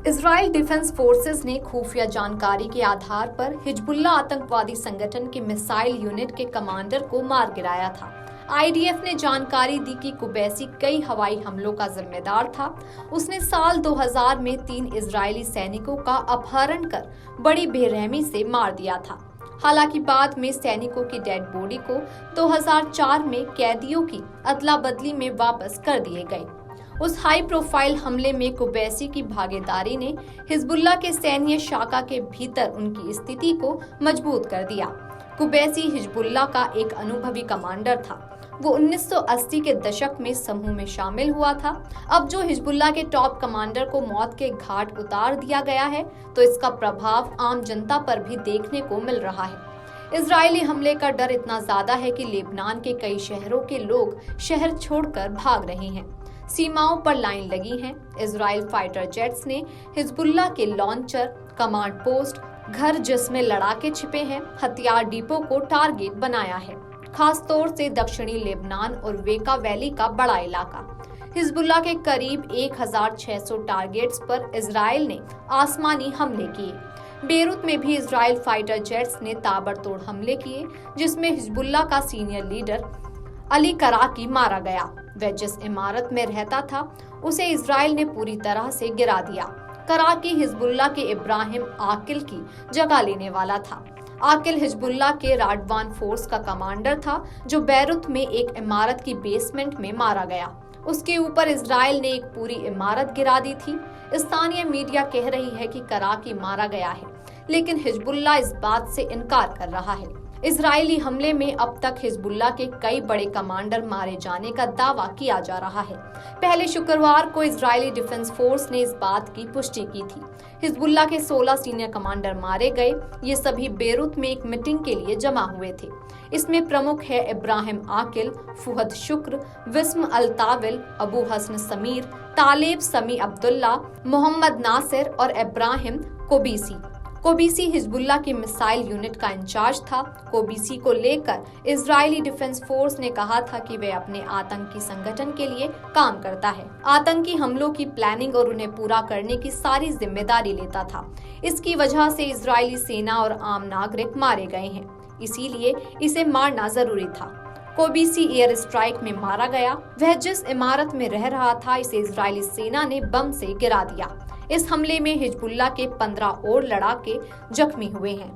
Israel defence forces ने खुफिया जानकारी के आधार पर हिजबुल्लाह आतंकवादी संगठन के मिसाइल यूनिट के कमांडर को मार गिराया था। आईडीएफ ने जानकारी दी कि कुबैसी कई हवाई हमलों का जिम्मेदार था। उसने साल 2000 में 3 इजरायली सैनिकों का अपहरण कर बड़ी बेरहमी से मार दिया था। हालांकि बाद में सैनिकों की डेड बॉडी को 2004 में कैदियों की अदला बदली में वापस कर दिए गए। उस हाई प्रोफाइल हमले में कुबैसी की भागीदारी ने हिजबुल्लाह के सैन्य शाखा के भीतर उनकी स्थिति को मजबूत कर दिया। कुबैसी हिजबुल्लाह का एक अनुभवी कमांडर था। वो 1980 के दशक में समूह में शामिल हुआ था। अब जो हिजबुल्लाह के टॉप कमांडर को मौत के घाट उतार दिया गया है, तो इसका प्रभाव आम जनता पर भी देखने को मिल रहा है। इजरायली हमले का डर इतना ज्यादा है कि लेबनान के कई शहरों के लोग शहर छोड़कर भाग रहे हैं। सीमाओं पर लाइन लगी है। इजराइल फाइटर जेट्स ने हिजबुल्लाह के लॉन्चर, कमांड पोस्ट, घर जिसमें लड़ाके छिपे हैं, हथियार डिपो को टारगेट बनाया है, खास तौर से दक्षिणी लेबनान और वेका वैली का बड़ा इलाका। हिजबुल्लाह के करीब 1600 टारगेट्स पर इजराइल ने आसमानी हमले किए। बेरूत में भी इजराइल फाइटर जेट्स ने ताबड़तोड़ हमले किए, जिसमें हिजबुल्लाह का सीनियर लीडर अली कराकी मारा गया। वह जिस इमारत में रहता था, उसे इजराइल ने पूरी तरह से गिरा दिया। कराकी हिजबुल्लाह के इब्राहिम आकिल की जगह लेने वाला था। आकिल हिजबुल्लाह के राडवान फोर्स का कमांडर था, जो बेरूत में एक इमारत की बेसमेंट में मारा गया। उसके ऊपर इजराइल ने एक पूरी इमारत गिरा दी थी। स्थानीय मीडिया कह रही है कि कराकी मारा गया है, लेकिन हिजबुल्लाह इस बात से इनकार कर रहा है। इजरायली हमले में अब तक हिजबुल्लाह के कई बड़े कमांडर मारे जाने का दावा किया जा रहा है। पहले शुक्रवार को इजरायली डिफेंस फोर्स ने इस बात की पुष्टि की थी। हिजबुल्लाह के 16 सीनियर कमांडर मारे गए। ये सभी बेरूत में एक मीटिंग के लिए जमा हुए थे। इसमें प्रमुख है इब्राहिम आकिल, फुहद शुक्र, विस्म अल-ताविल, अबू हसन समीर, तालेब समी अब्दुल्ला, मोहम्मद नासिर और इब्राहिम कोबीसी। कोबीसी हिजबुल्लाह की मिसाइल यूनिट का इंचार्ज था। कोबीसी को लेकर इजरायली डिफेंस फोर्स ने कहा था कि वह अपने आतंकी संगठन के लिए काम करता है, आतंकी हमलों की प्लानिंग और उन्हें पूरा करने की सारी जिम्मेदारी लेता था। इसकी वजह से इजरायली सेना और आम नागरिक मारे गए हैं, इसीलिए इसे मारना जरूरी था। कोबीसी एयर स्ट्राइक में मारा गया। वह जिस इमारत में रह रहा था, इसे इजरायली सेना ने बम से गिरा दिया। इस हमले में हिजबुल्लाह के 15 और लड़ाके जख्मी हुए हैं।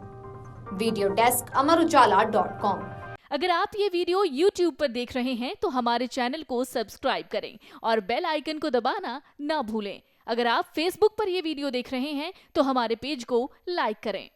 Video desk Amarujala dot com. अगर आप ये वीडियो YouTube पर देख रहे हैं तो हमारे चैनल को सब्सक्राइब करें और बेल आइकन को दबाना ना भूलें। अगर आप Facebook पर ये वीडियो देख रहे हैं तो हमारे पेज को लाइक करें।